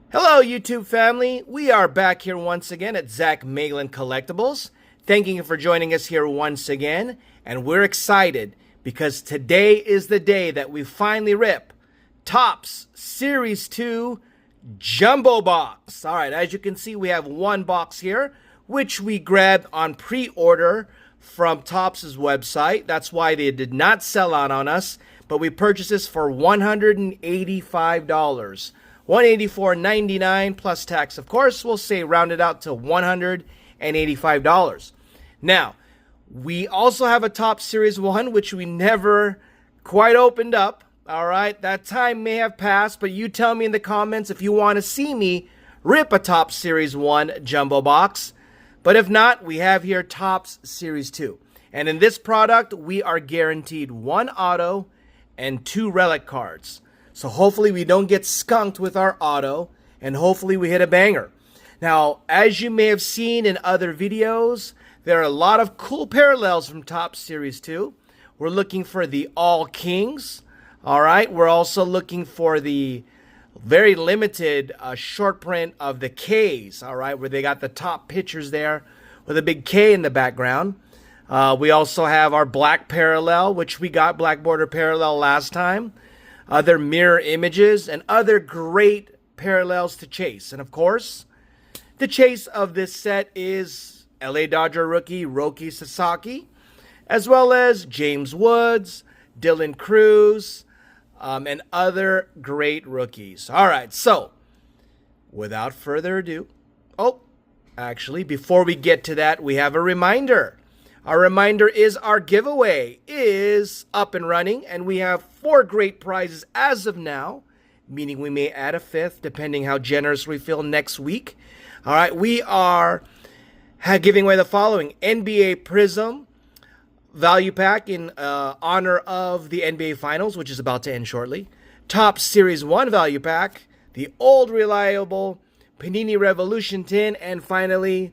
Hello, YouTube family. We are back here once again at Zach Maglin Collectibles. Thanking you for joining us here once again. And we're excited because today is the day that we finally rip TOPPS Series 2 Jumbo Box. All right, as you can see, we have one box here, which we grabbed on pre-order from TOPPS' website. That's why they did not sell out on us, but we purchased this for $185. $184.99 plus tax, of course. We'll say round it out to $185. Now, we also have a TOPPS Series 1, which we never quite opened up. All right, that time may have passed, but you tell me in the comments if you want to see me rip a TOPPS Series 1 jumbo box. But if not, we have here TOPPS Series 2. And in this product, we are guaranteed 1 auto and 2 relic cards. So hopefully we don't get skunked with our auto, and hopefully we hit a banger. Now, as you may have seen in other videos, there are a lot of cool parallels from TOPPS Series 2. We're looking for the All Kings. All right, we're also looking for the very limited short print of the Ks, all right, where they got the top pictures there with a big K in the background. We also have our black parallel, which we got black border parallel last time. Other mirror images, and other great parallels to chase. And of course, the chase of this set is LA Dodger rookie Roki Sasaki, as well as James Woods, Dylan Cruz, and other great rookies. All right, so without further ado, actually, before we get to that, we have a reminder. Our reminder is our giveaway is up and running, and we have 4 great prizes as of now, meaning we may add a 5th depending how generous we feel next week. All right, we are giving away the following: NBA Prism Value Pack in honor of the NBA Finals, which is about to end shortly. TOPPS Series 1 Value Pack, the old reliable Panini Revolution tin, and finally,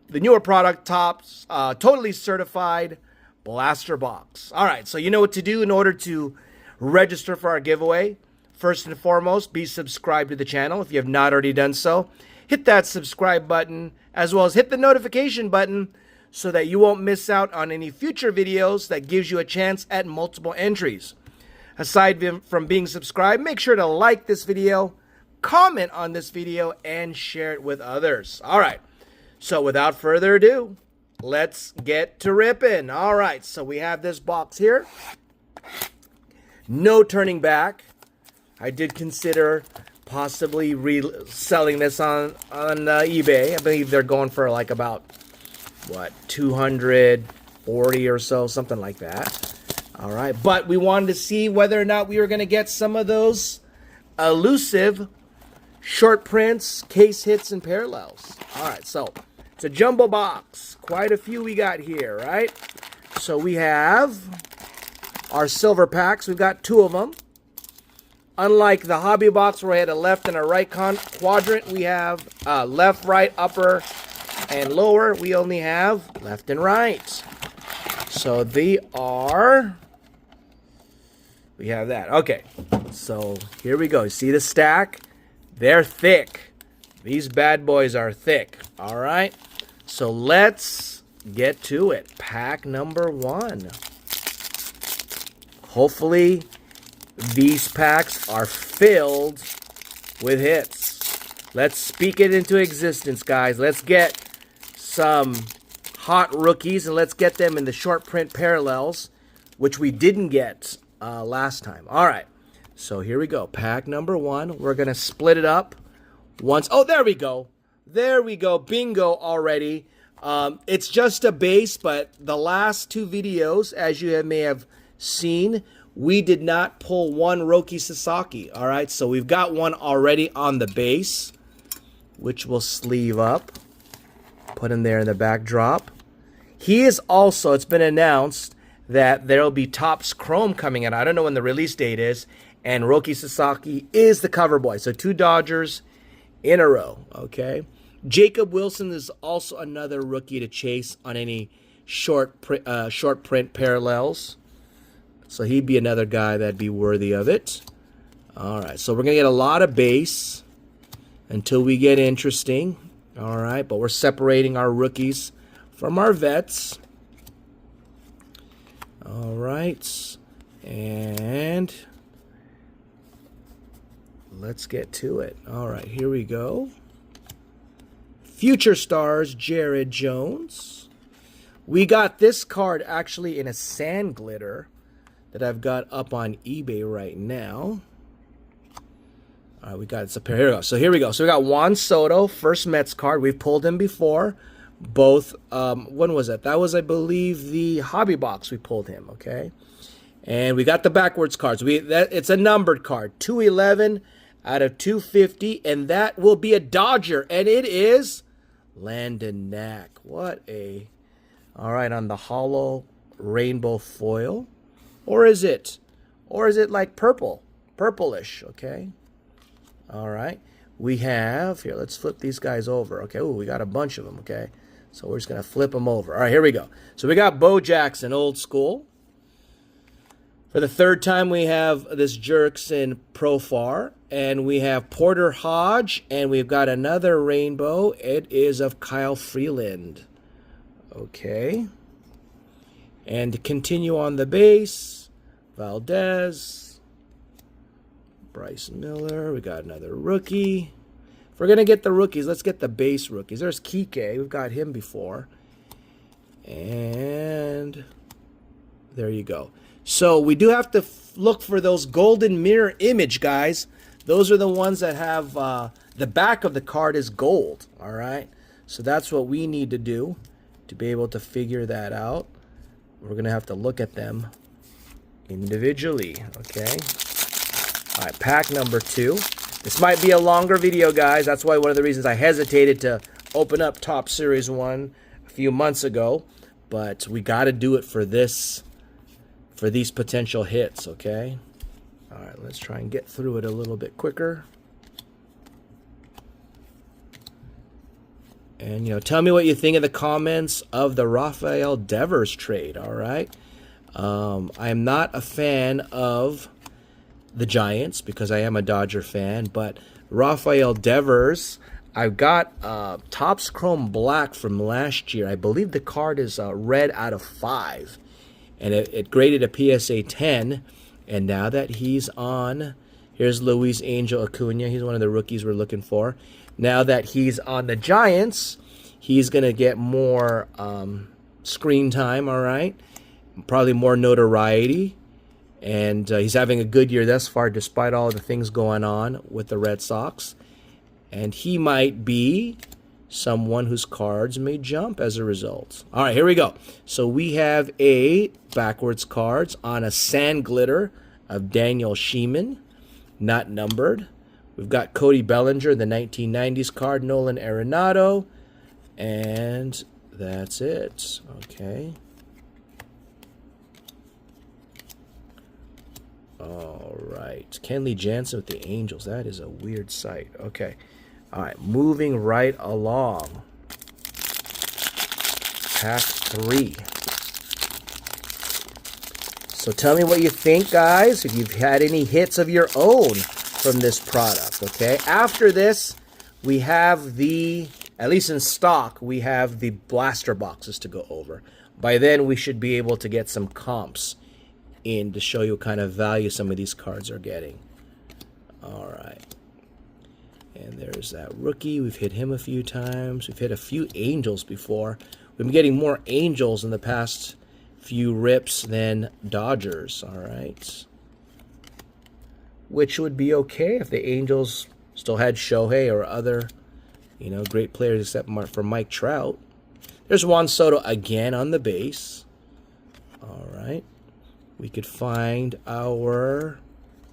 the newer product, TOPPS, totally certified blaster box. All right, so you know what to do in order to register for our giveaway. First and foremost, be subscribed to the channel if you have not already done so. Hit that subscribe button, as well as hit the notification button so that you won't miss out on any future videos that gives you a chance at multiple entries. Aside from being subscribed, make sure to like this video, comment on this video, and share it with others. All right. So without further ado, let's get to ripping. All right, so we have this box here. No turning back. I did consider possibly selling this on eBay. I believe they're going for like about, what, 240 or so, something like that. All right, but we wanted to see whether or not we were going to get some of those elusive short prints, case hits, and parallels. All right, so it's a jumbo box. Quite a few we got here, right? So we have our silver packs. We've got 2 of them. Unlike the hobby box where I had a left and a right quadrant, we have left, right, upper, and lower. We only have left and right. So they are... we have that. Okay, so here we go. You see the stack? They're thick. These bad boys are thick. All right. So let's get to it. Pack number 1. Hopefully these packs are filled with hits. Let's speak it into existence, guys. Let's get some hot rookies, and let's get them in the short print parallels, which we didn't get last time. All right. So here we go. Pack number 1. We're going to split it up once. Oh, there we go. There we go. Bingo already. It's just a base, but the last 2 videos, as you may have seen, we did not pull one Roki Sasaki. All right, so we've got one already on the base, which we'll sleeve up. Put him there in the backdrop. He is also, it's been announced that there will be TOPPS Chrome coming out. I don't know when the release date is. And Roki Sasaki is the cover boy. So 2 Dodgers in a row, okay? Jacob Wilson is also another rookie to chase on any short print parallels. So he'd be another guy that'd be worthy of it. All right, so we're going to get a lot of base. until we get interesting. All right, but we're separating our rookies from our vets. All right, and let's get to it. All right, here we go. Future Stars, Jared Jones. We got this card actually in a sand glitter that I've got up on eBay right now. All right, we got it up here. Here we go. So here we go. So we got Juan Soto, first Mets card. We've pulled him before. Both, when was that? That was, I believe, the hobby box we pulled him, okay? And we got the backwards cards. It's a numbered card, 211 out of 250, and that will be a Dodger, and it is Landon Knack. What a... All right, on the hollow rainbow foil. Or is it like purple? Purplish, okay? All right. We have, here, let's flip these guys over. Okay, ooh, we got a bunch of them, okay? So we're just going to flip them over. All right, here we go. So we got Bo Jackson, old school. For the third time, we have this Jerkson Profar. And we have Porter Hodge. And we've got another rainbow. It is of Kyle Freeland. Okay. And to continue on the base, Valdez, Bryce Miller. We got another rookie. If we're going to get the rookies, let's get the base rookies. There's Kike. We've got him before. And there you go. So we do have to look for those golden mirror image, guys. Those are the ones that have the back of the card is gold. All right. So that's what we need to do to be able to figure that out. We're going to have to look at them individually, okay? All right, pack number 2. This might be a longer video, guys. That's why one of the reasons I hesitated to open up Top Series 1 a few months ago. But we got to do it for this, for these potential hits, okay? All right, let's try and get through it a little bit quicker. And, tell me what you think in the comments of the Rafael Devers trade, all right? I am not a fan of the Giants because I am a Dodger fan, but Rafael Devers, I've got Topps Chrome Black from last year. I believe the card is red out of 5, and it graded a PSA 10, and now that he's on, here's Luis Angel Acuna. He's one of the rookies we're looking for. Now that he's on the Giants, he's going to get more screen time, all right? Probably more notoriety. And he's having a good year thus far despite all the things going on with the Red Sox. And he might be someone whose cards may jump as a result. All right, here we go. So we have a backwards cards on a sand glitter of Daniel Sheeman, not numbered. We've got Cody Bellinger, the 1990s card, Nolan Arenado, and that's it. Okay. All right. Kenley Jansen with the Angels. That is a weird sight. Okay. All right. Moving right along. Pack 3. So tell me what you think, guys, if you've had any hits of your own from this product, okay? After this, we have at least in stock, we have the blaster boxes to go over. By then, we should be able to get some comps in to show you what kind of value some of these cards are getting. All right. And there's that rookie. We've hit him a few times. We've hit a few Angels before. We've been getting more Angels in the past few rips than Dodgers, all right? Which would be okay if the Angels still had Shohei or other, great players except for Mike Trout. There's Juan Soto again on the base. All right. We could find here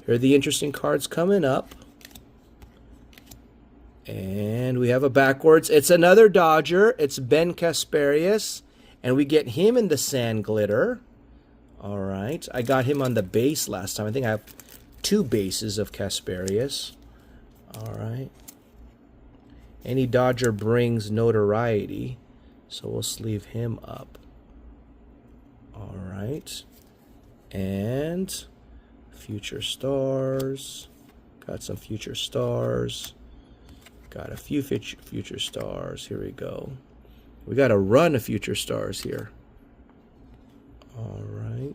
are the interesting cards coming up. And we have a backwards. It's another Dodger. It's Ben Casparius. And we get him in the sand glitter. All right. I got him on the base last time. I think I have 2 bases of Casparius. All right. Any Dodger brings notoriety, so we'll sleeve him up. All right. And Future Stars. Got some Future Stars. Got a few future stars. Here we go. We got a run of future stars here. All right.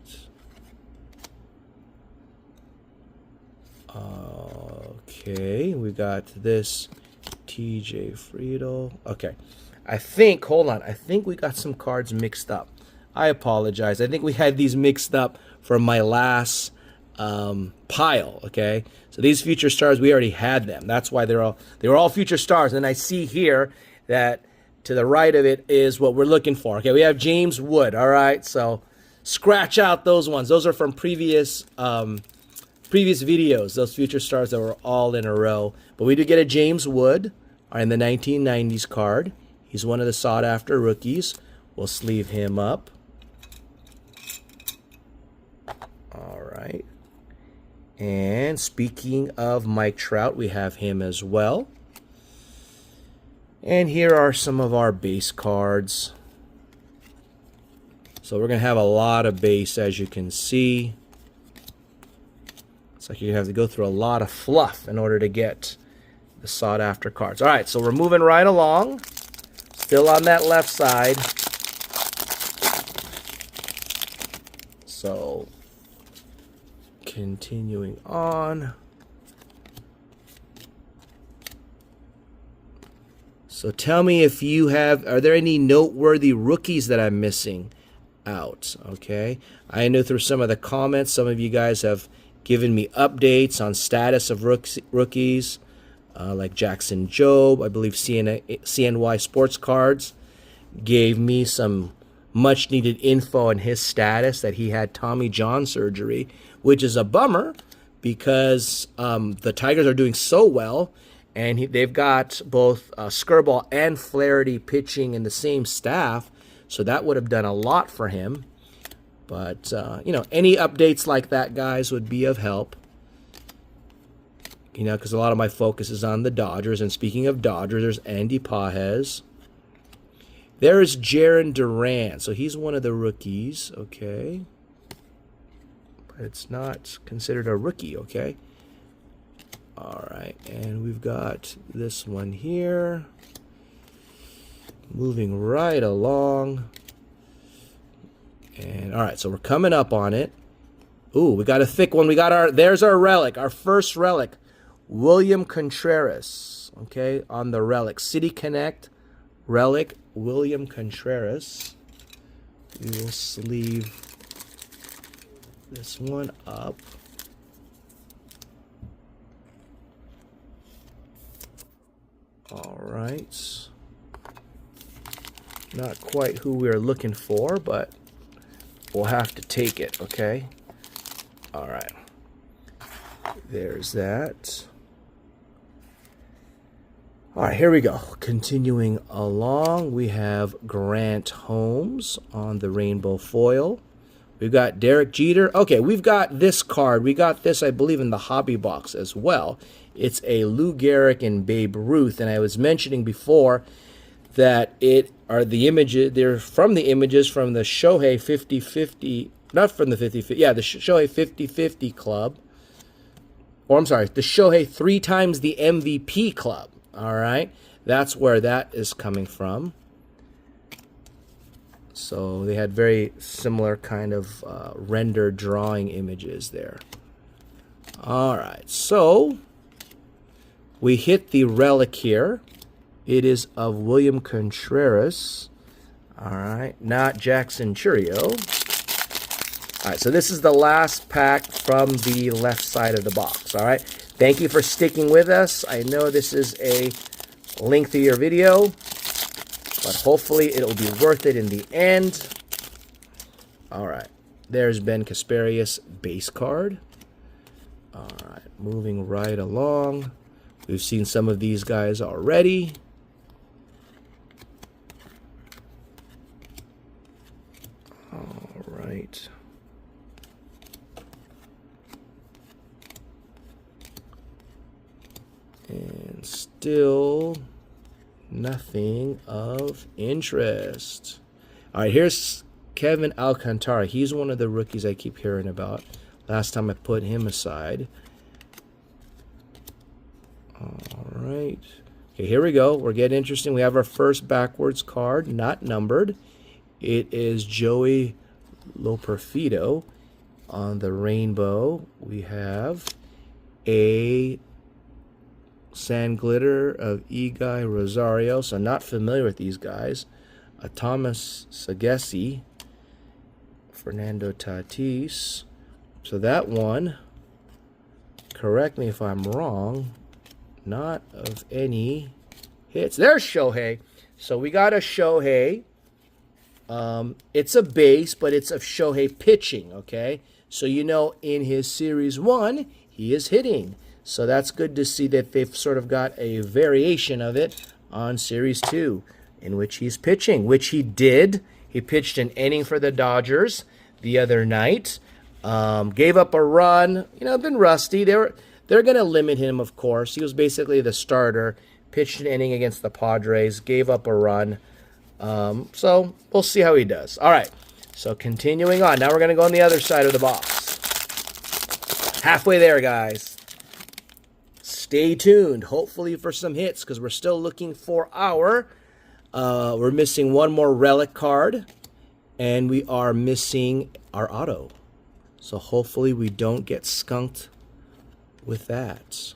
Okay, we got this TJ Friedel. Okay, I think, hold on, I think we got some cards mixed up. I apologize. I think we had these mixed up from my last pile. Okay, so these future stars, we already had them. That's why they were all future stars. And I see here that to the right of it is what we're looking for. Okay, we have James Wood. All right, so scratch out those ones. Those are from previous videos, those future stars that were all in a row. But we did get a James Wood in the 1990s card. He's one of the sought-after rookies. We'll sleeve him up. All right. And speaking of Mike Trout, we have him as well. And here are some of our base cards. So we're going to have a lot of base, as you can see. It's like you have to go through a lot of fluff in order to get the sought-after cards. All right, so we're moving right along. Still on that left side. So, continuing on. So tell me if you have, are there any noteworthy rookies that I'm missing out? Okay, I know through some of the comments, some of you guys have given me updates on status of rookies, like Jackson Jobe. I believe CNY Sports Cards gave me some much needed info on his status, that he had Tommy John surgery, which is a bummer because the Tigers are doing so well, and they've got both Skirball and Flaherty pitching in the same staff, so that would have done a lot for him. But, you know, any updates like that, guys, would be of help. You know, because a lot of my focus is on the Dodgers. And speaking of Dodgers, there's Andy Pages. There is Jarren Duran. So he's one of the rookies, okay. But it's not considered a rookie, okay. All right, and we've got this one here. Moving right along. And all right, so we're coming up on it. Ooh, we got a thick one. We got there's our relic, our first relic. William Contreras, okay, on the relic. City Connect relic, William Contreras. We will sleeve this one up. All right. Not quite who we're looking for, but we'll have to take it, okay? All right. There's that. All right, here we go. Continuing along, we have Grant Holmes on the rainbow foil. We've got Derek Jeter. Okay, we've got this card. We got this, I believe, in the hobby box as well. It's a Lou Gehrig and Babe Ruth, and I was mentioning before that it are the images. They're from the images from the Shohei 50-50, not from the 50-50. Yeah, the Shohei 50-50 club. Or I'm sorry, the Shohei 3 times the MVP club. All right, that's where that is coming from. So they had very similar kind of render drawing images there. All right, so we hit the relic here. It is of William Contreras. All right, not Jackson Churio. All right, so this is the last pack from the left side of the box. All right, thank you for sticking with us. I know this is a lengthier video, but hopefully it'll be worth it in the end. All right, there's Ben Kasparius base card. All right, moving right along. We've seen some of these guys already. All right. And still nothing of interest. All right, here's Kevin Alcantara. He's one of the rookies I keep hearing about. Last time I put him aside. All right. Okay, here we go. We're getting interesting. We have our first backwards card, not numbered. It is Joey Loperfido. On the rainbow, we have a Sand Glitter of Guy Rosario. So not familiar with these guys. A Thomas Sagesi. Fernando Tatis. So that one, correct me if I'm wrong, not of any hits. There's Shohei. So we got a Shohei. It's a base, but it's of Shohei pitching, okay? So you know in his Series 1, he is hitting. So that's good to see that they've sort of got a variation of it on Series 2, in which he's pitching, which he did. He pitched an inning for the Dodgers the other night. Gave up a run. You know, been rusty. They're going to limit him, of course. He was basically the starter. Pitched an inning against the Padres. Gave up a run. So we'll see how he does. All right. So continuing on. Now we're going to go on the other side of the box. Halfway there, guys. Stay tuned. Hopefully for some hits, because we're still looking for our... we're missing one more relic card. And we are missing our auto. So hopefully we don't get skunked with that.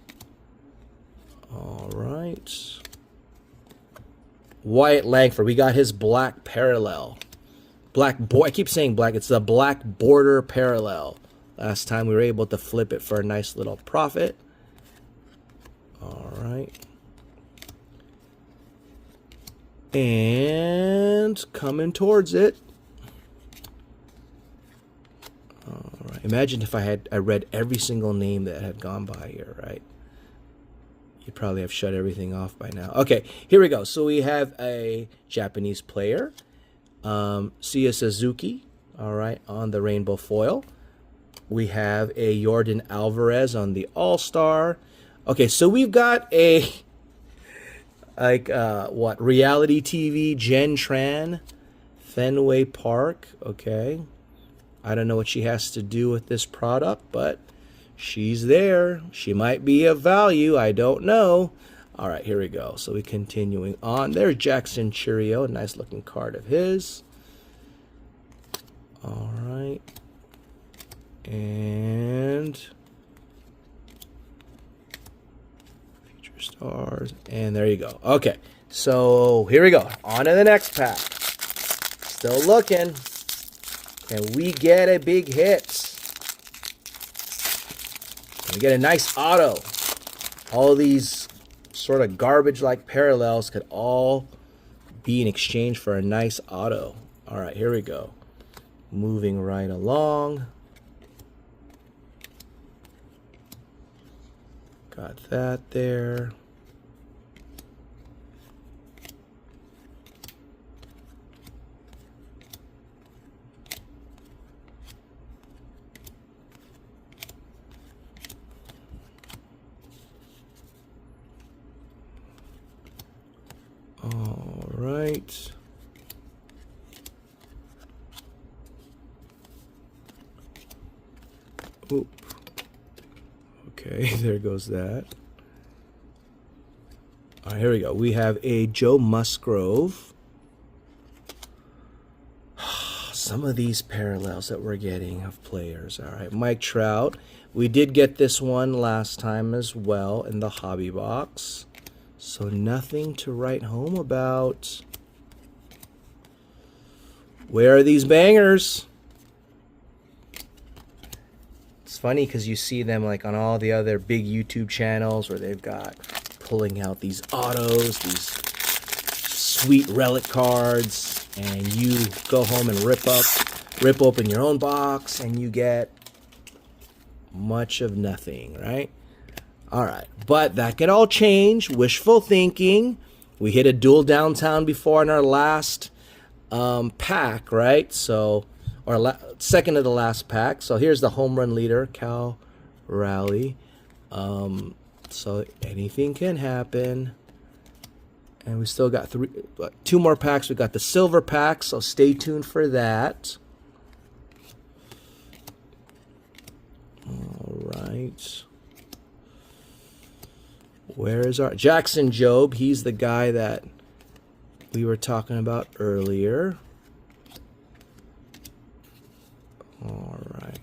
All right. Wyatt Langford. We got his black parallel. I keep saying black. It's the black border parallel. Last time we were able to flip it for a nice little profit. All right. And coming towards it. All right. Imagine if I read every single name that had gone by here, right? You'd probably have shut everything off by now. Okay, here we go. So we have a Japanese player, Sia Suzuki, all right, on the rainbow foil. We have a Jordan Alvarez on the All-Star. Okay, so we've got a, reality TV, Jen Tran, Fenway Park, okay. I don't know what she has to do with this product, but she's there. She might be of value. I don't know. All right, here we go. So we're continuing on. There's Jackson Churio, a nice looking card of his. All right. And Future Stars. And there you go. Okay, so here we go. On to the next pack. Still looking. Can we get a big hit? We get a nice auto. All these sort of garbage-like parallels could all be in exchange for a nice auto. All right, here we go. Moving right along. Got that there. All right. Oop. Okay, there goes that. All right, here we go. We have a Joe Musgrove. Some of these parallels that we're getting of players. All right, Mike Trout. We did get this one last time as well in the hobby box. So nothing to write home about. Where are these bangers? It's funny because you see them like on all the other big YouTube channels where they've got pulling out these autos, these sweet relic cards, and you go home and rip open your own box, and you get much of nothing, right? All right, but that could all change. Wishful thinking. We hit a dual downtown before in our last pack, right? So, or second to the last pack. So here's the home run leader, Cal Raleigh. So anything can happen. And we still got two more packs. We got the silver pack, so stay tuned for that. All right. Where is our Jackson Jobe? He's the guy that we were talking about earlier. All right.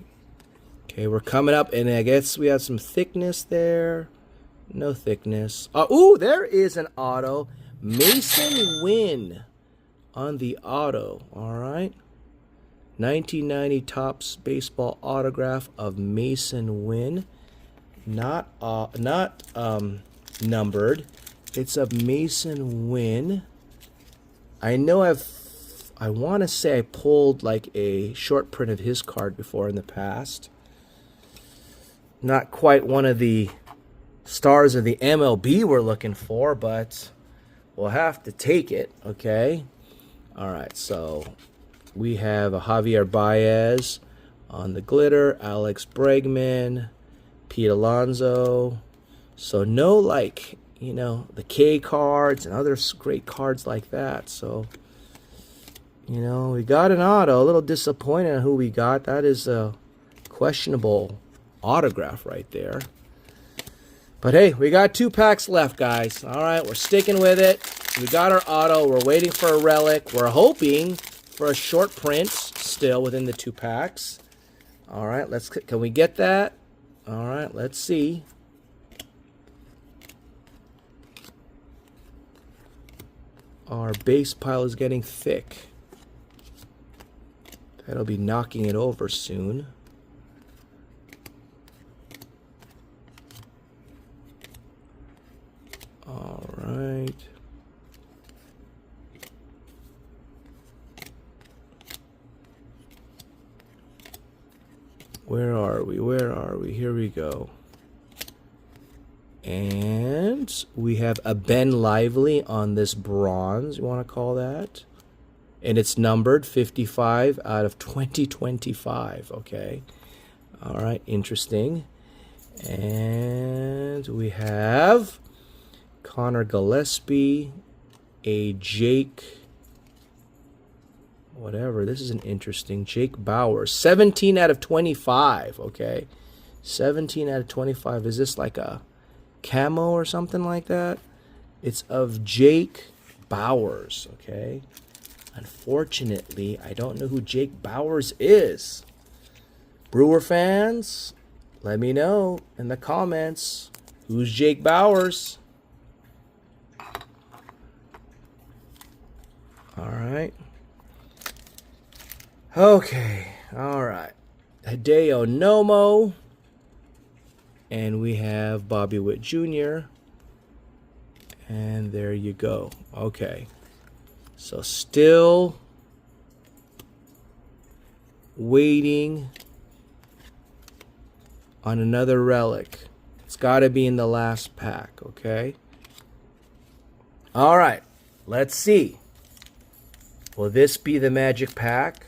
Okay, we're coming up, and I guess we have some thickness there. No thickness. Ooh, there is an auto. Mason Wynn on the auto. All right. 1990 Topps baseball autograph of Mason Wynn. Not numbered. It's of Mason Wynn. I know I want to say I pulled like a short print of his card before in the past. Not quite one of the stars of the MLB we're looking for, but we'll have to take it, okay? All right, so we have a Javier Baez on the glitter, Alex Bregman, Pete Alonso. So no, like, you know, the K cards and other great cards like that. So, you know, we got an auto. A little disappointed on who we got. That is a questionable autograph right there. But hey, we got 2 packs left, guys. All right, we're sticking with it. We got our auto. We're waiting for a relic. We're hoping for a short print still within the 2 packs. All right, can we get that? All right, let's see. Our base pile is getting thick. That'll be knocking it over soon. All right. Where are we? Where are we? Here we go. And we have a Ben Lively on this bronze, you want to call that. And it's numbered 55 out of 2025, okay. All right, interesting. And we have Connor Gillespie, a Jake, whatever, this is an interesting, Jake Bauers, 17 out of 25, okay. 17 out of 25, is this like a camo or something like that? It's of Jake Bauers, okay. Unfortunately, I don't know who Jake Bauers is. Brewer fans, let me know in the comments who's Jake Bauers. All right. Okay. All right. Hideo Nomo. And we have Bobby Witt Jr. And there you go. Okay. So still waiting on another relic. It's got to be in the last pack, okay? All right. Let's see. Will this be the magic pack?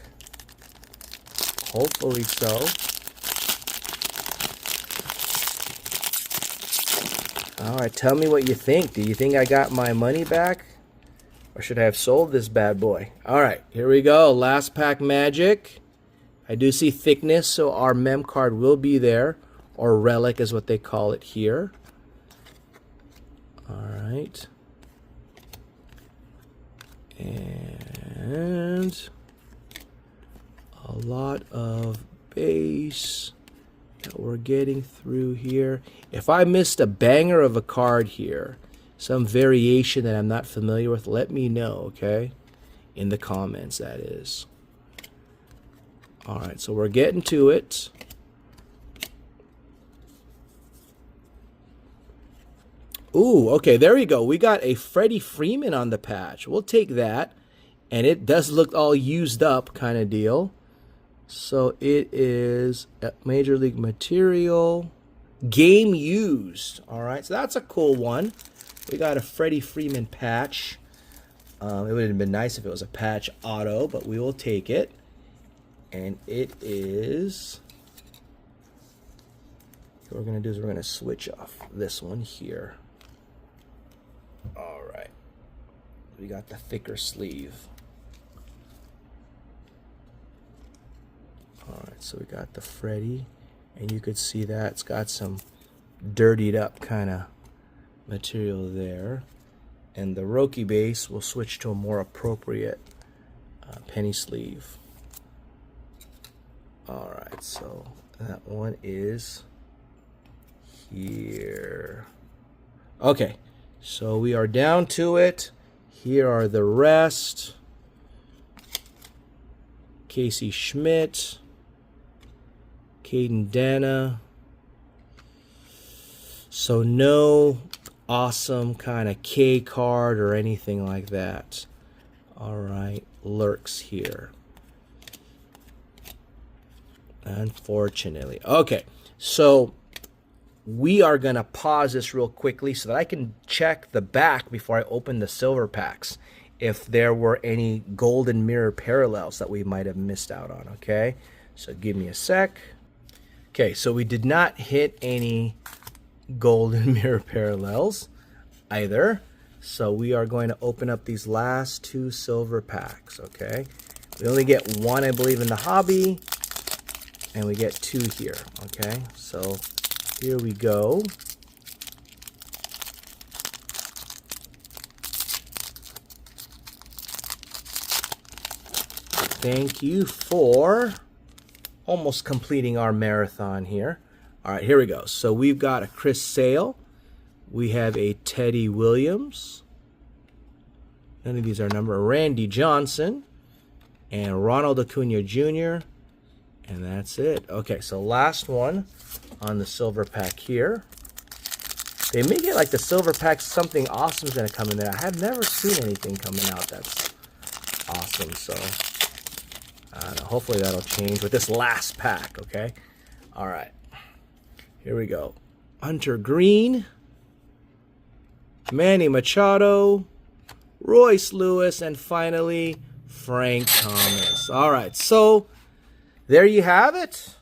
Hopefully so. All right, tell me what you think. Do you think I got my money back? Or should I have sold this bad boy? All right, here we go. Last pack magic. I do see thickness, so our mem card will be there. Or relic is what they call it here. All right. And a lot of base that we're getting through here. If I missed a banger of a card here, some variation that I'm not familiar with, let me know, okay? In the comments, that is. All right, so we're getting to it. Ooh, okay, there we go. We got a Freddie Freeman on the patch. We'll take that. And it does look all used up kind of deal. So it is a Major League Material. Game used. All right, so that's a cool one. We got a Freddie Freeman patch. It would have been nice if it was a patch auto, but we will take it. And it is... what we're going to do is we're going to switch off this one here. All right. We got the thicker sleeve. All right, so we got the Freddie, and you could see that it's got some dirtied up kind of material there. And the Roki base will switch to a more appropriate penny sleeve. Alright, so that one is here. Okay, so we are down to it. Here are the rest. Casey Schmidt, Caden Dana. So no awesome kind of K card or anything like that. Alright, lurks here. Unfortunately. Okay, so we are going to pause this real quickly so that I can check the back before I open the silver packs if there were any golden mirror parallels that we might have missed out on, okay? So give me a sec. Okay, so we did not hit any golden mirror parallels either. So we are going to open up these last two silver packs, okay? We only get one, I believe, in the hobby, and we get two here, okay? So here we go. Thank you for almost completing our marathon here. All right, here we go. So we've got a Chris Sale. We have a Teddy Williams. None of these are numbered. Randy Johnson. And Ronald Acuna Jr. And that's it. Okay, so last one on the silver pack here. They make it like the silver pack, something awesome is going to come in there. I have never seen anything coming out that's awesome. So, I don't know. Hopefully that'll change with this last pack, okay? All right. Here we go. Hunter Green. Manny Machado. Royce Lewis. And finally, Frank Thomas. All right, so there you have it.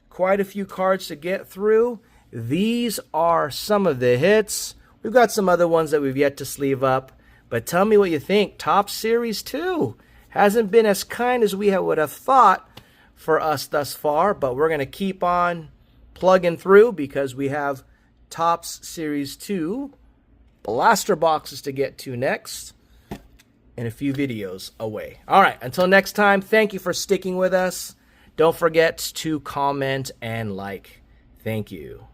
Quite a few cards to get through. These are some of the hits. We've got some other ones that we've yet to sleeve up. But tell me what you think. Top Series 2 hasn't been as kind as we would have thought for us thus far. But we're going to keep on plugging through because we have Topps Series 2 blaster boxes to get to next and a few videos away. All right, until next time, thank you for sticking with us. Don't forget to comment and like. Thank you.